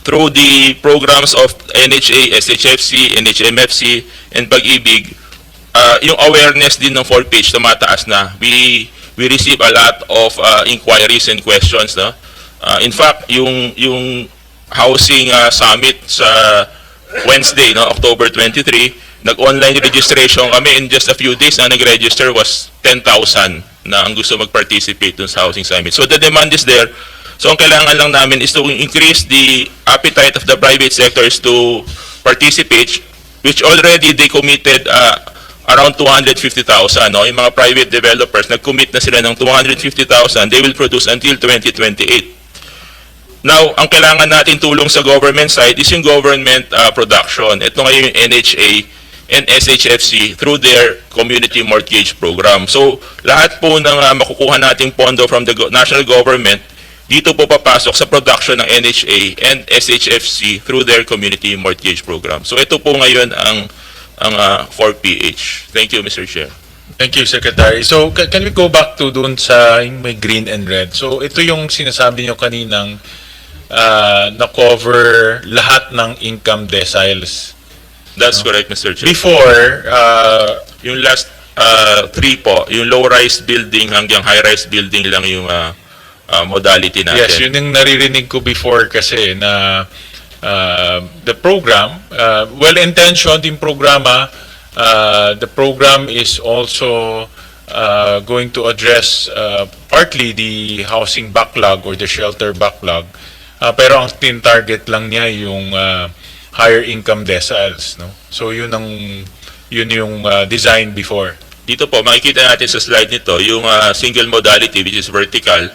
through the programs of NHA, SHFC, NHMFC, and Pag-ibig, yung awareness din ng 4-page tumataas na. We receive a lot of inquiries and questions, no? In fact, yung housing summit sa Wednesday, no, October 23, nag-online registration kami. In just a few days na nag-register was 10,000 na ang gusto mag-participate dun sa housing summit. So the demand is there. So ang kailangan lang namin is to increase the appetite of the private sectors to participate, which already they committed around 250,000. No? Yung mga private developers, nag-commit na sila ng 250,000. They will produce until 2028. Now, ang kailangan natin tulong sa government side is yung government production. Ito ngayon yung NHA and SHFC through their community mortgage program. So, lahat po ng makukuha nating pondo from the national government, dito po papasok sa production ng NHA and SHFC through their community mortgage program. So, ito po ngayon ang 4PH. Thank you, Mr. Chair. Thank you, Secretary. So, can we go back to doon sa yung may green and red? So, ito yung sinasabi nyo kaninang na-cover lahat ng income deciles. That's correct, Mr. Chair. Before, yung last three po, yung low-rise building hanggang high-rise building lang yung modality natin. yes, yun yung naririnig ko before kasi na the program, well-intentioned yung programa, the program is also going to address partly the housing backlog or the shelter backlog. Pero ang tin-target lang niya yung higher income deciles, no? So yun yung design before. Dito po makikita natin sa slide nito yung single modality which is vertical.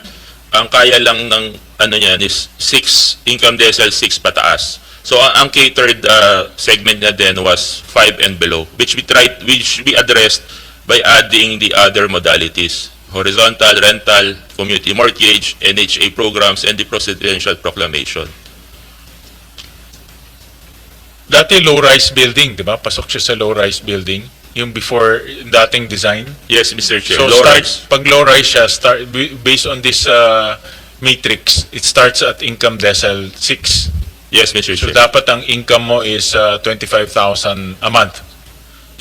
Ang kaya lang ng ano niyan is 6 income decile 6 pataas. So ang catered segment niya then was 5 and below, which we addressed by adding the other modalities: horizontal, rental, community mortgage, NHA programs, and the presidential proclamation. Dati low-rise building, di ba? Pasok siya sa low-rise building, yung before dating design. Yes, Mr. Chair. So pag low-rise siya, based on this matrix, it starts at income decile 6. Yes, Mr. So Chair. dapat ang income mo is 25,000 a month.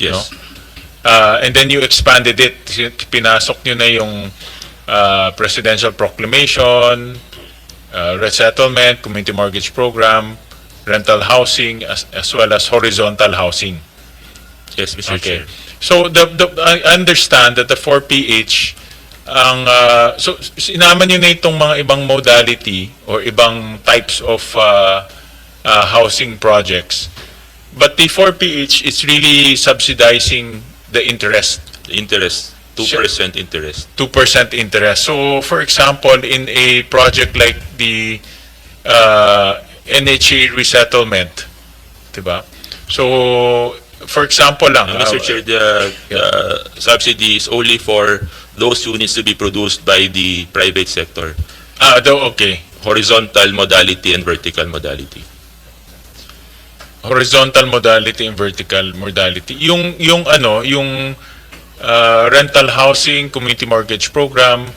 Yes. No? And then you expanded it, pinasok nyo na yung presidential proclamation, resettlement, community mortgage program, rental housing, as well as horizontal housing. Yes, Mr. Chair. So I understand that the 4PH, so sinama nyo na itong mga ibang modality or ibang types of housing projects. But the 4PH is really subsidizing the interest. The interest, 2% interest. 2% interest. So, for example, in a project like the NHA resettlement, diba? So, for example lang. Mr. Chair, the subsidy is only for those units to be produced by the private sector. Okay. Horizontal modality and vertical modality. Horizontal modality and vertical modality. Yung rental housing, community mortgage program,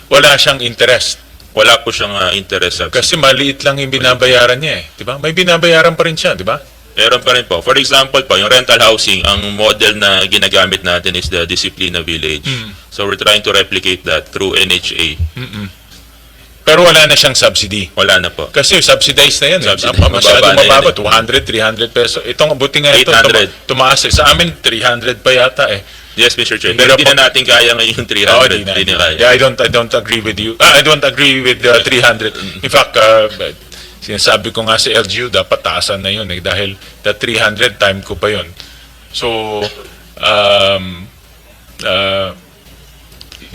wala siyang interest. Wala po siyang interest subsidy. Kasi maliit lang yung binabayaran niya eh. Diba? May binabayaran pa rin siya, diba? Meron pa rin po. For example po, yung rental housing, ang model na ginagamit natin is the Disciplina Village. So we're trying to replicate that through NHA. Pero wala na siyang subsidy. Wala na po. Kasi subsidized na yan. Subsidized. Masyado Mababa na mababa. 200, 300 pesos. Itong buti nga ito, 800. tumaas eh. Sa amin, 300 pa yata eh. Yes, Mr. Chair. Pero Hindi na natin kaya ngayon 300. Hindi na kaya. Yeah, I don't agree with you. I don't agree with 300. In fact, sinasabi ko nga sa LGU, dapat taasan na yun eh. Dahil the 300 time ko pa yun. So,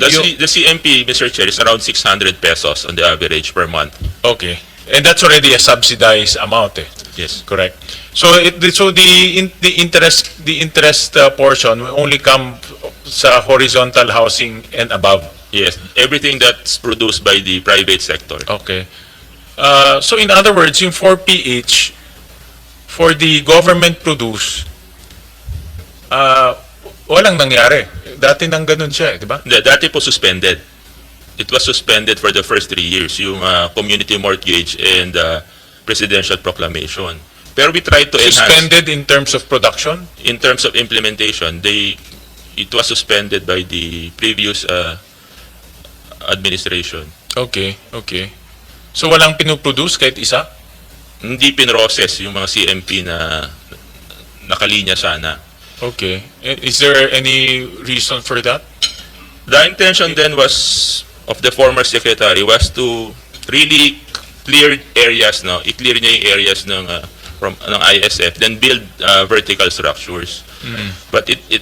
the CMP, Mr. Chair, is around 600 pesos on the average per month. okay. And that's already a subsidized amount eh. Yes. Correct. So the interest portion will only come sa horizontal housing and above. Yes. Everything that's produced by the private sector. Okay. So in other words, yung 4PH for the government produce, walang nangyari. Dati nang ganun siya, di ba? Dati po suspended. It was suspended for the first 3 years, yung community mortgage and presidential proclamation. Pero we tried to enhance Suspended in terms of production? in terms of implementation. It was suspended by the previous administration. Okay, okay. So walang pinuproduce kahit isa? Hindi pinroses yung mga CMP na nakalinya sana. Okay. Is there any reason for that? The intention then was of the former secretary was to really clear areas, no? I-clear niya yung areas ng ng ISF, then build vertical structures. But it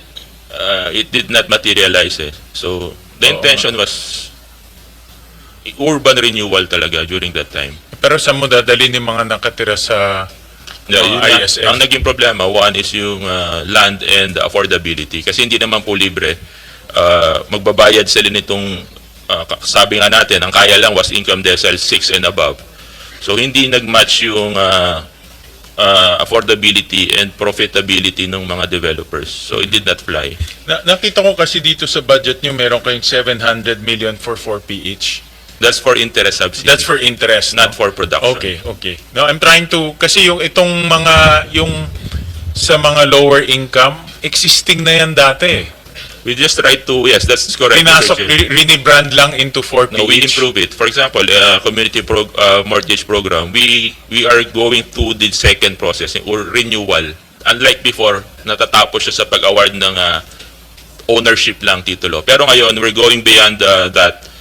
did not materialize. So the intention was urban renewal talaga during that time. Pero saan mo dadalhin yung mga nakatira sa Yun ISF? ang naging problema, one is yung land and affordability. Kasi hindi naman po libre. Magbabayad sila nitong, sabi nga natin, ang kaya lang was income decile 6 and above. So hindi nag-match yung affordability and profitability ng mga developers. So it did not fly. Nakita ko kasi dito sa budget nyo, meron kayong 700 million for 4PH. That's for interest subsidy. That's for interest, not no? for production. Okay, okay. Now, I'm trying to, kasi yung itong yung sa mga lower income, existing na yan dati. We just try to, yes, that's correct. Pinasok, rinibrand lang into 4PH. No, we improve it. For example, community mortgage program, we are going to the second processing or renewal. Unlike before, natatapos siya sa pag-award ng ownership lang titulo. Pero ngayon, we're going beyond that.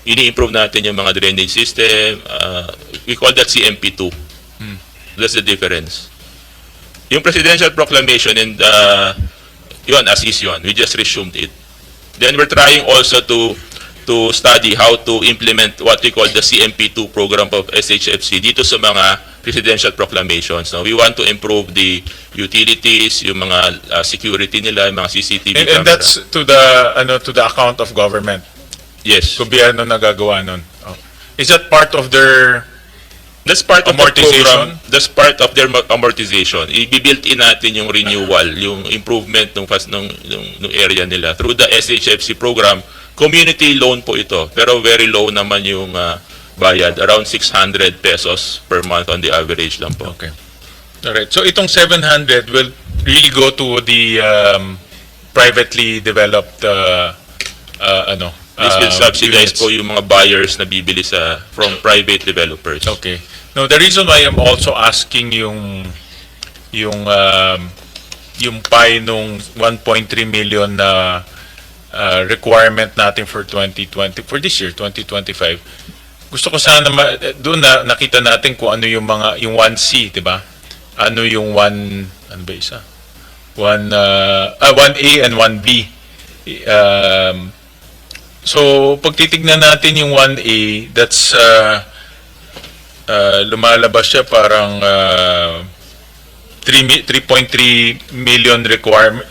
Ini-improve natin yung mga drainage system. We call that CMP2. That's the difference. Yung presidential proclamation and yun, as is yun. We just resumed it. Then we're trying also to study how to implement what we call the CMP2 program of SHFC dito sa mga presidential proclamations. Now, we want to improve the utilities, yung mga security nila, yung mga CCTV camera. And that's to the account of government. Yes. Gobyerno nagagawa nun. Oh. Is that part of their That's part of the amortization? program. That's part of their amortization. I-built in natin yung renewal, yung improvement ng area nila through the SHFC program. Community loan po ito, pero very low naman yung bayad, around 600 pesos per month on the average lang po. Okay. Alright. So itong 700 will really go to the privately developed This will subsidize units. po yung mga buyers na bibili from private developers. Okay. Now the reason why I'm also asking yung pie nung 1.3 million na requirement natin for 2020 for this year 2025. Gusto ko sana doon na nakita natin kung ano yung 1C, 'di ba? Ano yung 1A and 1B. So, pag titignan natin yung 1A, that's lumalabas siya parang 3.3 million requirement.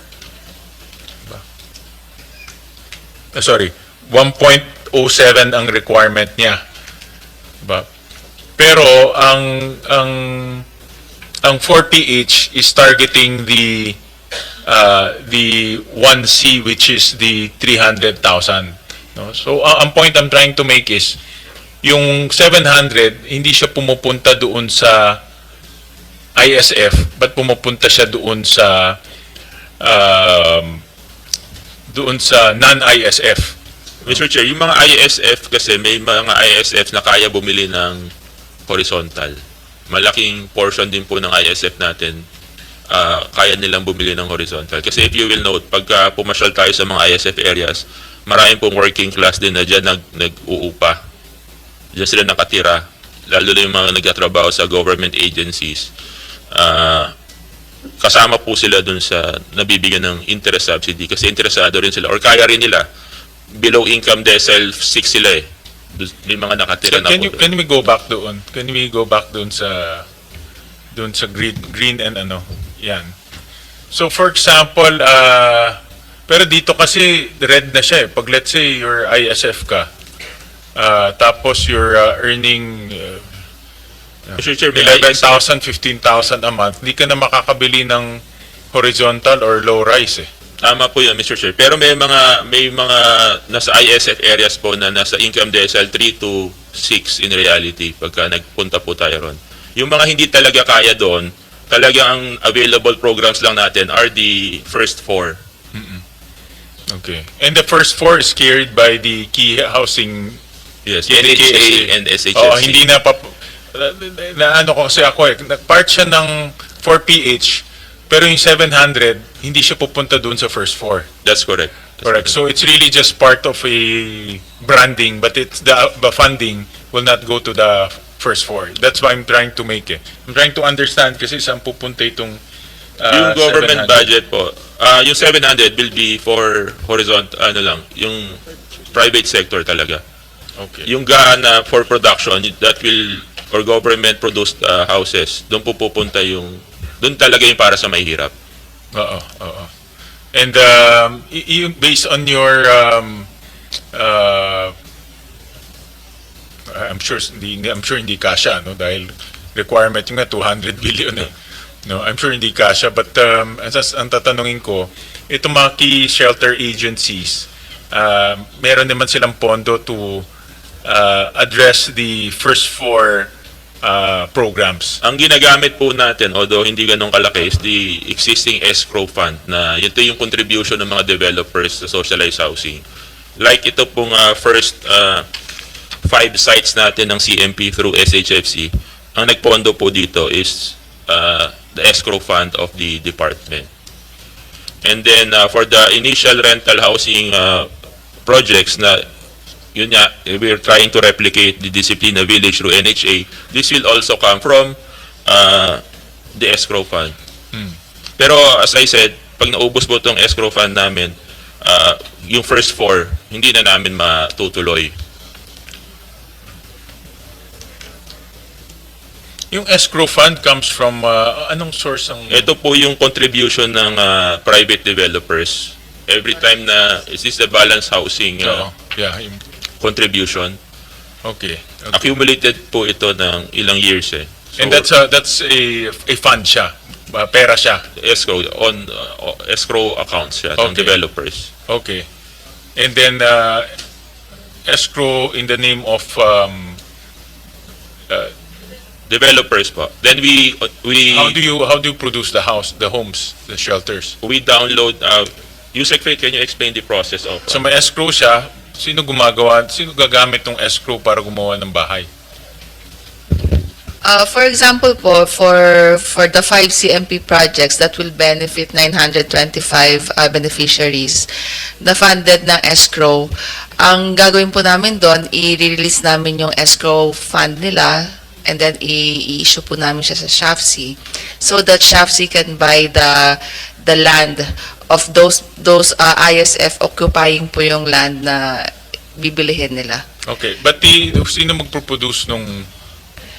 Sorry, 1.07 ang requirement niya. Diba? Pero ang 4PH is targeting the 1C, which is the 300,000. No? So, ang point I'm trying to make is, yung 700, hindi siya pumupunta doon sa ISF, but pumupunta siya doon sa non-ISF. Mr. Chair, yung mga ISF kasi may mga ISF na kaya bumili ng horizontal. Malaking portion din po ng ISF natin kaya nilang bumili ng horizontal. Kasi if you will note, pagka pumasyal tayo sa mga ISF areas, maraming pong working class din na dyan nag-uupa. Diyan sila nakatira. Lalo na yung mga nagtatrabaho sa government agencies. Kasama po sila dun sa nabibigyan ng interest subsidy kasi interesado rin sila or kaya rin nila. Below income decile 6 sila eh. May mga nakatira So, na can we go back doon? Can we go back doon sa green and yan. So for example, pero dito kasi red na siya eh. Pag let's say you're ISF ka, tapos you're earning Mr. Chair, 11,000, 15,000 a month, hindi ka na makakabili ng horizontal or low rise eh. Tama po yun, Mr. Chair. Pero may mga nasa ISF areas po na nasa income decile 3 to 6 in reality pagka nagpunta po tayo ron. Yung mga hindi talaga kaya doon, talagang available programs lang natin are the first 4. Okay. And the first 4 is carried by the key housing. Yes, Yeah, NHA and SHFC. Oh, hindi na na ano ko kasi ako nag-part siya ng 4PH, pero yung 700 hindi siya pupunta doon sa first 4. That's correct. Correct. So it's really just part of a branding, but it's the funding will not go to the first 4. That's why I'm trying to make it. I'm trying to understand kasi saan pupunta itong Yung government 700. budget po, yung 700 will be for yung private sector talaga. Okay. Yung GAA na for production, that will, for government produced houses, doon po pupunta doon talaga yung para sa mahihirap. Oo. And based on your I'm sure hindi kasha, no, dahil requirement yung nga 200 billion eh. No, I'm sure hindi kasha, but ang tatanungin ko, itong mga key shelter agencies, meron naman silang pondo to address the first 4 programs. Ang ginagamit po natin, although hindi ganun kalaki, is the existing escrow fund na ito yung contribution ng mga developers sa socialized housing. Like ito pong first 5 sites natin ng CMP through SHFC, ang nagpondo po dito is the escrow fund of the department. And then for the initial rental housing projects na yun nga, we're trying to replicate the Disciplina Village through NHA. This will also come from the escrow fund. Pero as I said, pag naubos po itong escrow fund namin, yung first 4, hindi na namin matutuloy. Yung escrow fund comes from anong source ang Ito po yung contribution ng private developers. Every time na, is this the balance housing yung contribution? okay. Accumulated po ito ng ilang years eh. So, And that's a fund siya. Pera siya. escrow escrow accounts siya ng Okay. developers. Okay. And then escrow in the name of Developers po. Then we how do you produce the homes, the shelters? we download Yusek, can you explain the process of So may escrow siya, sino gagamit ng escrow para gumawa ng bahay? For example po, for the 5 CMP projects that will benefit 925 beneficiaries na funded ng escrow, ang gagawin po namin doon, i-release namin yung escrow fund nila and then i-issue po namin siya sa SHFC so that SHFC can buy the land of those ISF occupying po yung land na bibilihin nila. Okay, but sino magpo-produce nung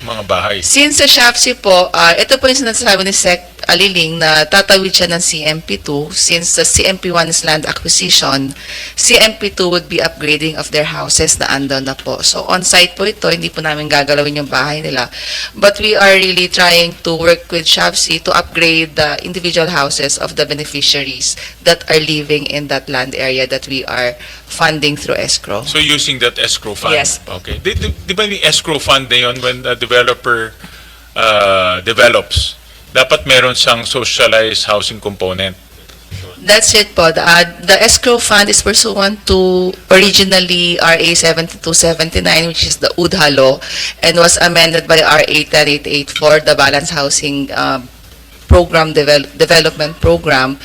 mga bahay? Since sa SHFC po, ito po yung sinasabi ni Sec. Aliling na tatawid siya ng CMP2. Since the CMP1 is land acquisition, CMP2 would be upgrading of their houses na andon na po. So on-site po ito, hindi po namin gagalawin yung bahay nila. But we are really trying to work with SHFC to upgrade the individual houses of the beneficiaries that are living in that land area that we are funding through escrow. So using that escrow fund? Yes. Okay. Di ba yung escrow fund na yun, when the developer develops, dapat meron siyang socialized housing component? That's it po. The escrow fund is pursuant to originally RA 7279, which is the UDHA law, and was amended by RA 10884, the Balance Housing Program Development Program.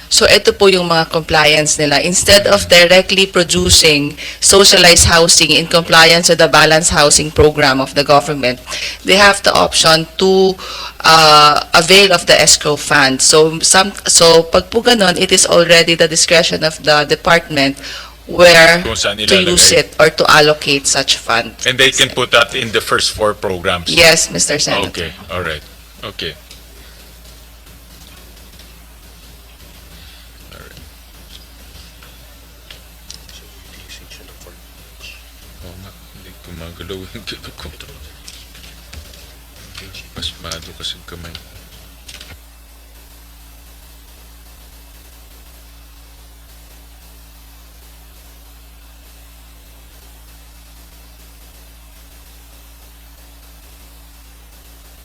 So ito po yung mga compliance nila. Instead of directly producing socialized housing in compliance with the Balance Housing Program of the government, they have the option to avail of the escrow fund. So pag po ganon, it is already the discretion of the department where Kung saan to use ilalagay. it or to allocate such fund. And they can put that in the first 4 programs? Yes, Mr. Senator. Okay, all right. Okay. Hindi gumagalaw yung control. Pasmado kasi kamay.